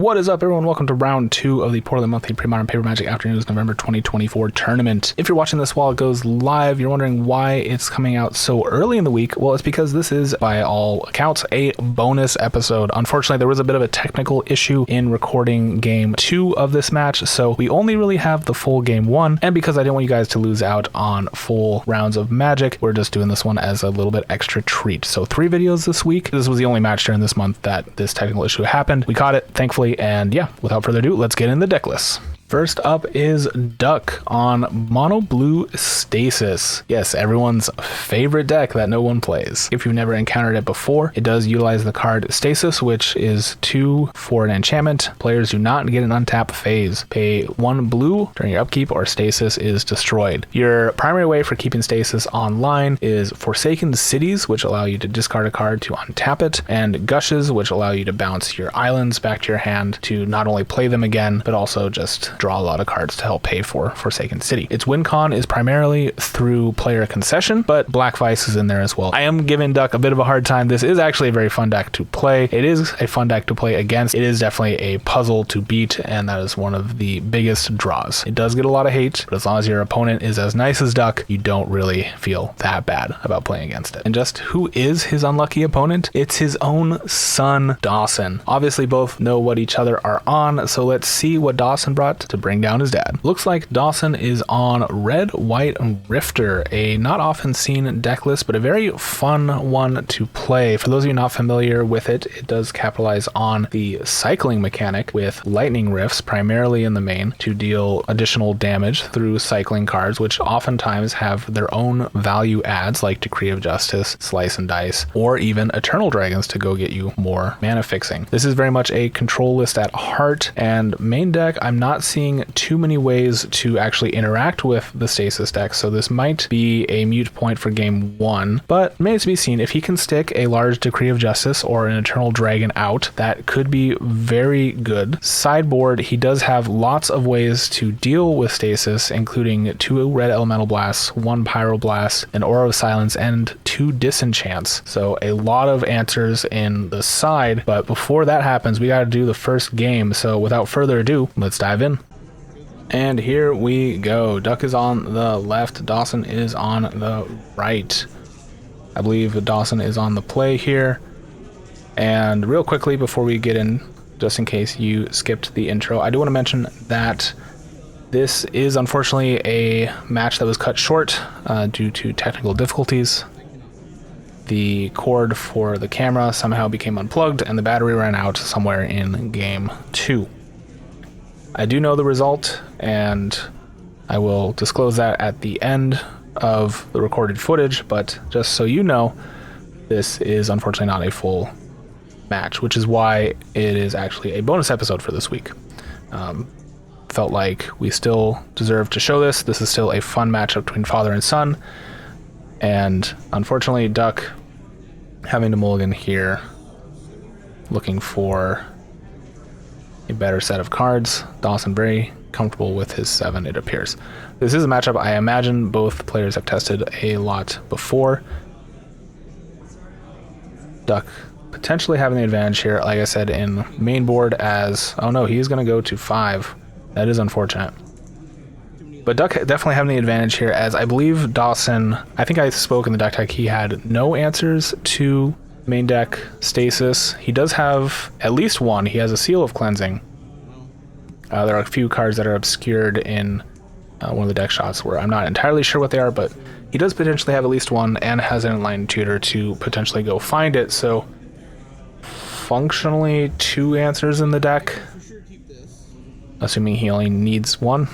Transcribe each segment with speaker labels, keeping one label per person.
Speaker 1: What is up, everyone? Welcome to round 2 of the Portland Monthly Premodern Paper Magic Afternoons November 2024 tournament. If you're watching this while it goes live, you're wondering why it's coming out so early in the week. Well, it's because this is, by all accounts, a bonus episode. Unfortunately, there was a bit of a technical issue in recording game 2 of this match, so we only really have the full game 1. And because I didn't want you guys to lose out on full rounds of Magic, we're just doing this one as a little bit extra treat. So 3 videos this week. This was the only match during this month that this technical issue happened. We caught it, thankfully. And yeah, without further ado, let's get in the deck list. First up is Duck on Mono Blue Stasis. Yes, everyone's favorite deck that no one plays. If you've never encountered it before, it does utilize the card Stasis, which is 2 for an enchantment. Players do not get an untap phase. Pay 1 blue during your upkeep or Stasis is destroyed. Your primary way for keeping Stasis online is Forsaken Cities, which allow you to discard a card to untap it, and Gushes, which allow you to bounce your islands back to your hand to not only play them again, but also just draw a lot of cards to help pay for Forsaken City. Its win con is primarily through player concession, but Black Vice is in there as well. I am giving Duck a bit of a hard time. This is actually a very fun deck to play. It is a fun deck to play against. It is definitely a puzzle to beat, and that is one of the biggest draws. It does get a lot of hate, but as long as your opponent is as nice as Duck, you don't really feel that bad about playing against it. And just who is his unlucky opponent? It's his own son, Dawson. Obviously, both know what each other are on, so let's see what Dawson brought to bring down his dad. Looks like Dawson is on Red, White, and Wrifter, a not often seen deck list, but a very fun one to play. For those of you not familiar with it, it does capitalize on the cycling mechanic with lightning rifts, primarily in the main, to deal additional damage through cycling cards, which oftentimes have their own value adds, like Decree of Justice, Slice and Dice, or even Eternal Dragons to go get you more mana fixing. This is very much a control list at heart, and main deck, I'm not seeing too many ways to actually interact with the Stasis deck, so this might be a mute point for game 1, but remains to be seen. If he can stick a large Decree of Justice or an Eternal Dragon out, that could be very good. Sideboard, he does have lots of ways to deal with Stasis, including 2 Red Elemental Blasts, 1 Pyroblast, an Aura of Silence, and 2 Disenchants. So a lot of answers in the side, but before that happens, we got to do the first game. So without further ado, let's dive in. And here we go. Duck is on the left, Dawson is on the right. I believe Dawson is on the play here. And real quickly before we get in, just in case you skipped the intro, I do want to mention that this is unfortunately a match that was cut short due to technical difficulties. The cord for the camera somehow became unplugged and the battery ran out somewhere in game 2. I do know the result, and I will disclose that at the end of the recorded footage, but just so you know, this is unfortunately not a full match, which is why it is actually a bonus episode for this week. Felt like we still deserve to show this. This is still a fun matchup between father and son, and unfortunately Duck having to mulligan here, looking for a better set of cards. Dawson very comfortable with his 7, it appears. This is a matchup I imagine both players have tested a lot before. Duck potentially having the advantage here, like I said, in main board as, oh no, he's going to go to 5. That is unfortunate. But Duck definitely having the advantage here, as I believe Dawson, I think I spoke in the deck tech, he had no answers to main deck Stasis. He does have at least one. He has a Seal of Cleansing. There are a few cards that are obscured in one of the deck shots where I'm not entirely sure what they are, but he does potentially have at least one and has an Enlightened Tutor to potentially go find it. So functionally 2 answers in the deck, assuming he only needs 1.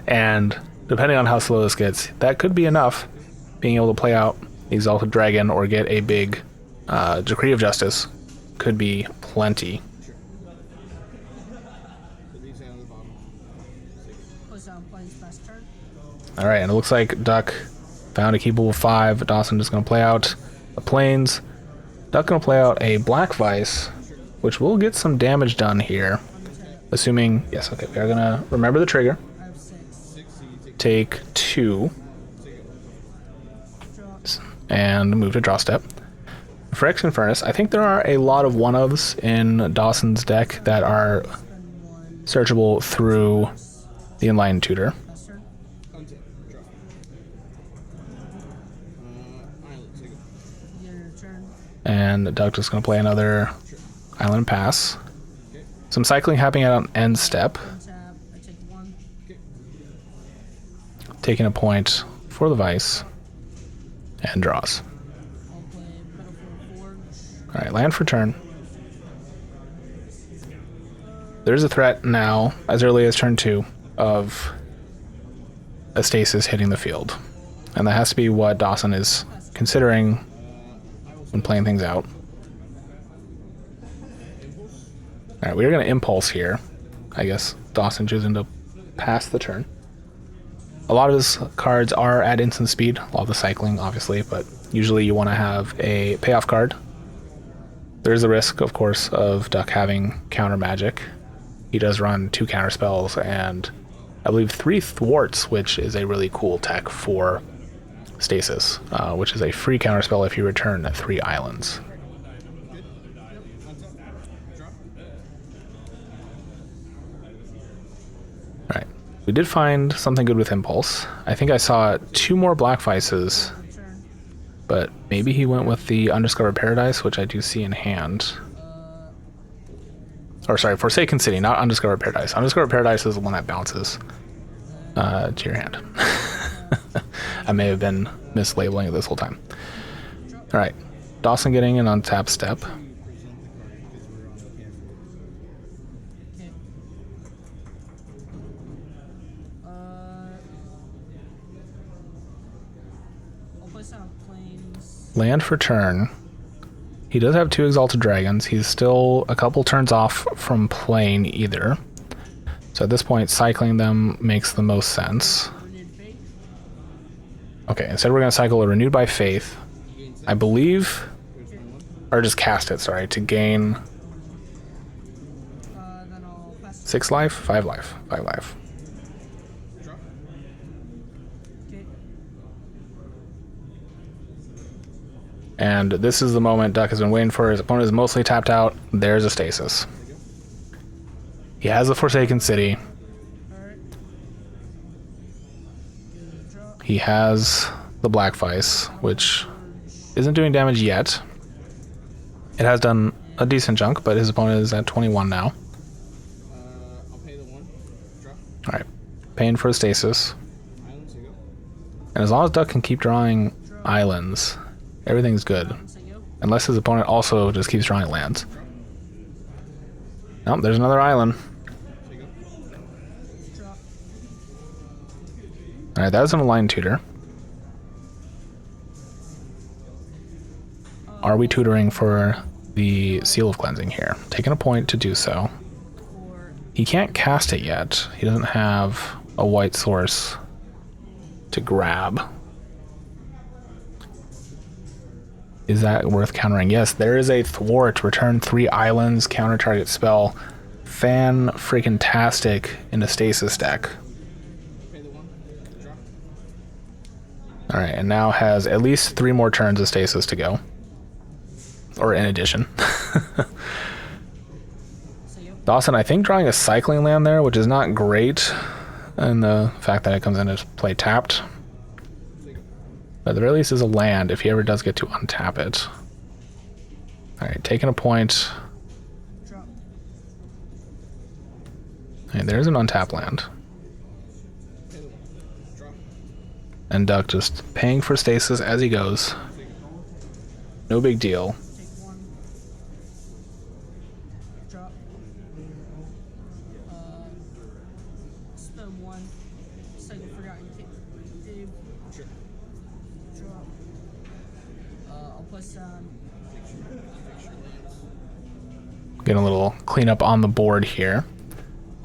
Speaker 1: And depending on how slow this gets, that could be enough. Being able to play out the Exalted Dragon or get a big Decree of Justice could be plenty. Alright, and it looks like Duck found a keepable 5. Dawson is going to play out the Plains. Duck going to play out a Black Vice, which will get some damage done here. Assuming, yes, okay, we are going to remember the trigger. Take 2. And move to draw step. Phyrexian Furnace. I think there are a lot of 1-ofs in Dawson's deck that are searchable through the Enlightened Tutor. And Duck just going to play another Island Pass. Some cycling happening on end step. Taking a point for the Vice. And draws. Alright, land for turn. There's a threat now, as early as turn 2, of a Stasis hitting the field. And that has to be what Dawson is considering when playing things out. Alright, we're going to Impulse here. I guess Dawson choosing to pass the turn. A lot of his cards are at instant speed, a lot of the cycling, obviously, but usually you want to have a payoff card. There is a risk, of course, of Duck having counter magic. He does run 2 counter spells and I believe 3 thwarts, which is a really cool tech for Stasis, which is a free counter spell if you return 3 islands. Alright, we did find something good with Impulse. I think I saw 2 more Black Vices, but maybe he went with the Undiscovered Paradise, which I do see in hand. Or sorry, Forsaken City, not Undiscovered Paradise. Undiscovered Paradise is the one that bounces to your hand. I may have been mislabeling it this whole time. Alright, Dawson getting an untap step. Land for turn. He does have 2 Exalted Dragons. He's still a couple turns off from playing either. So at this point, cycling them makes the most sense. Okay, instead we're going to cycle a Renewed by Faith, I believe, or just cast it, sorry, to gain 6 life? 5 life. 5 life. And this is the moment Duck has been waiting for. His opponent is mostly tapped out. There's a Stasis. He has the Forsaken City. He has the Black Vice, which isn't doing damage yet. It has done a decent chunk, but his opponent is at 21 now. Alright, paying for a Stasis. And as long as Duck can keep drawing islands, everything's good. Unless his opponent also just keeps drawing lands. Nope, there's another island. Alright, that was an Enlightened Tutor. Are we tutoring for the Seal of Cleansing here? Taking a point to do so. He can't cast it yet. He doesn't have a white source to grab. Is that worth countering? Yes, there is a thwart. Return 3 islands, counter target spell. Fan-freaking-tastic in a Stasis deck. Alright, and now has at least 3 more turns of Stasis to go. Or in addition. Dawson, I think, drawing a cycling land there, which is not great. And the fact that it comes in to play tapped. But at the very least is a land if he ever does get to untap it. Alright, taking a point. Alright, there's an untap land. And Duck just paying for Stasis as he goes. No big deal. Getting a little cleanup on the board here.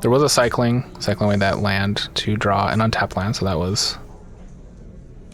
Speaker 1: There was a cycling away that land to draw an untapped land, so that was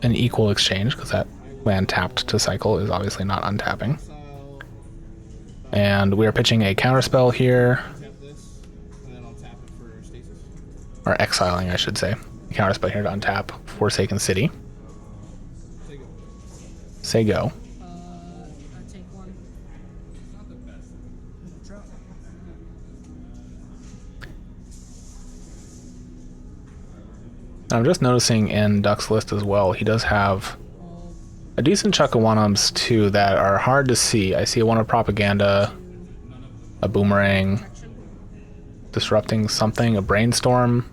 Speaker 1: an equal exchange, because that land tapped to cycle is obviously not untapping. And we are pitching a counterspell here. Or exiling, I should say. A counterspell here to untap Forsaken City. Say go. I'm just noticing in Duck's list as well, he does have a decent chunk of one-ups too that are hard to see. I see a one-up propaganda, a boomerang, disrupting something, a brainstorm,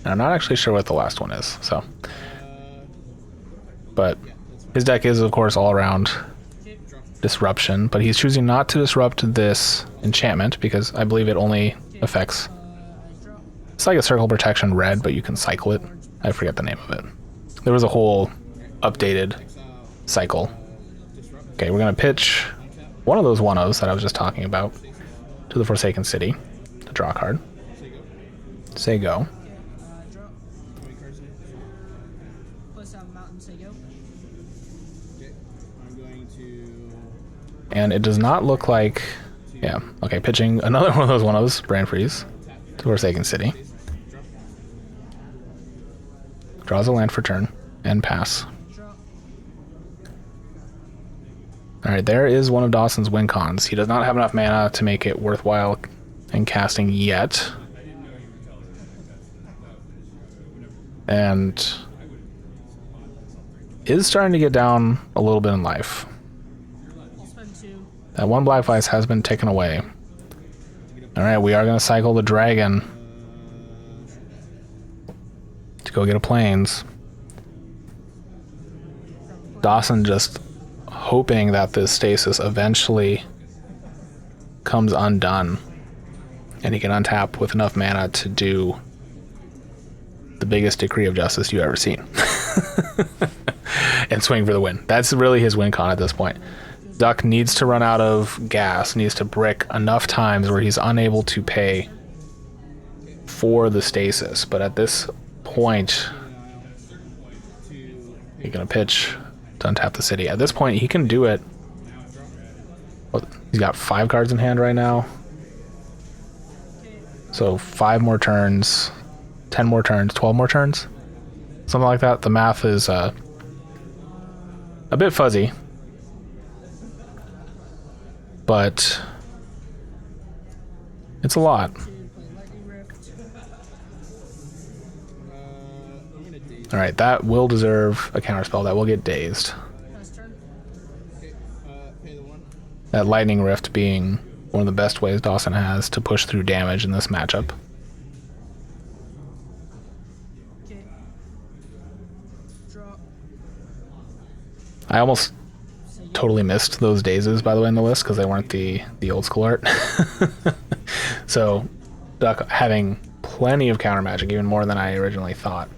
Speaker 1: and I'm not actually sure what the last one is, so. But his deck is, of course, all around disruption, but he's choosing not to disrupt this enchantment because I believe it only affects, it's like a circle protection red, but you can cycle it. I forget the name of it. There was a whole updated cycle. Okay, we're gonna pitch one of those one-ofs that I was just talking about to the Forsaken City to draw a card. Say go. And it does not look like, yeah, okay, pitching another one of those one-ofs, Brand Freeze, to Forsaken City. Draws a land for turn, and pass. Alright, there is one of Dawson's win cons. He does not have enough mana to make it worthwhile in casting yet. And is starting to get down a little bit in life. That one Black Vice has been taken away. Alright, we are going to cycle the dragon to go get a plains. Dawson just hoping that this stasis eventually comes undone and he can untap with enough mana to do the biggest decree of justice you've ever seen. And swing for the win. That's really his win con at this point. Duck needs to run out of gas, needs to brick enough times where he's unable to pay for the stasis. But at this point, he's going to pitch to untap the city. At this point, he can do it. Well, he's got 5 cards in hand right now. So 5 more turns, 10 more turns, 12 more turns. Something like that. The math is a bit fuzzy. But it's a lot. Alright, that will deserve a counterspell. That will get dazed. That Lightning Rift being one of the best ways Dawson has to push through damage in this matchup. I almost totally missed those dazes, by the way, in the list because they weren't the old school art. So Duck having plenty of counter magic, even more than I originally thought,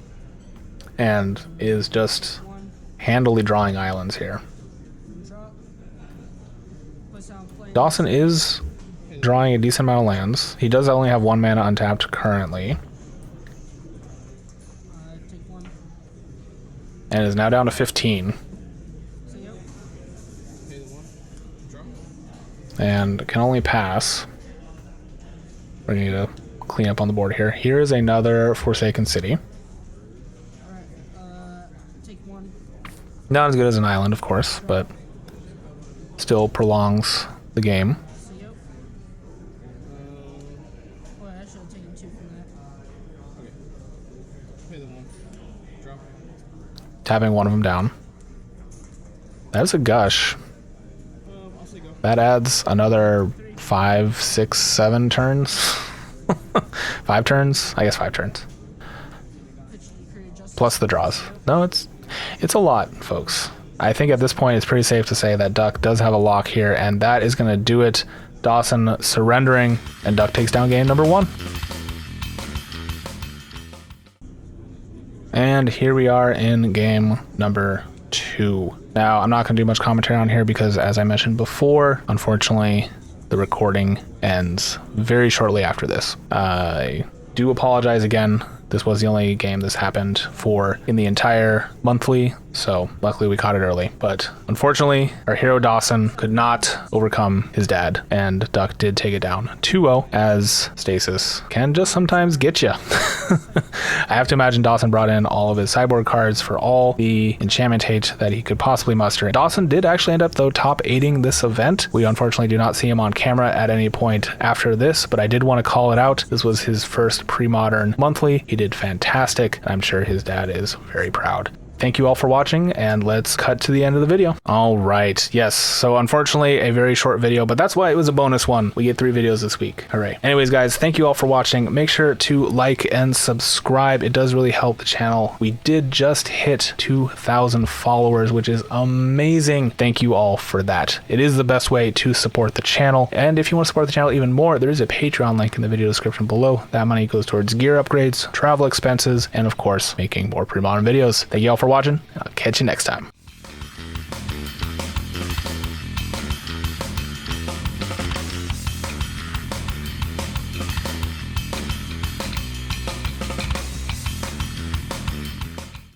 Speaker 1: and is just handily drawing islands here. Dawson is drawing a decent amount of lands. He does only have 1 mana untapped currently, and is now down to 15. And can only pass. We need to clean up on the board here. Here is another Forsaken City. Not as good as an island, of course, but still prolongs the game. Tapping one of them down. That's a gush. That adds another 5, 6, 7 turns. 5 turns? I guess 5 turns. Plus the draws. No, it's a lot, folks. I think at this point it's pretty safe to say that Duck does have a lock here, and that is going to do it. Dawson surrendering, and Duck takes down game number 1. And here we are in game number 2. Now, I'm not going to do much commentary on here because, as I mentioned before, unfortunately, the recording ends very shortly after this. I do apologize again. This was the only game this happened for in the entire monthly So luckily we caught it early. But unfortunately, our hero Dawson could not overcome his dad, and Duck did take it down 2-0, as Stasis can just sometimes get you. I have to imagine Dawson brought in all of his sideboard cards for all the enchantment hate that he could possibly muster. Dawson did actually end up, though, top 8ing this event. We unfortunately do not see him on camera at any point after this, but I did want to call it out. This was his first Premodern monthly. He did fantastic, and I'm sure his dad is very proud. Thank you all for watching, and let's cut to the end of the video. All right, yes, so unfortunately a very short video, but that's why it was a bonus one. We get 3 videos this week. Hooray. Anyways, guys, thank you all for watching. Make sure to like and subscribe. It does really help the channel. We did just hit 2,000 followers, which is amazing. Thank you all for that. It is the best way to support the channel, and if you want to support the channel even more, there is a Patreon link in the video description below. That money goes towards gear upgrades, travel expenses, and of course, making more Premodern videos. Thank you all for watching. I'll catch you next time.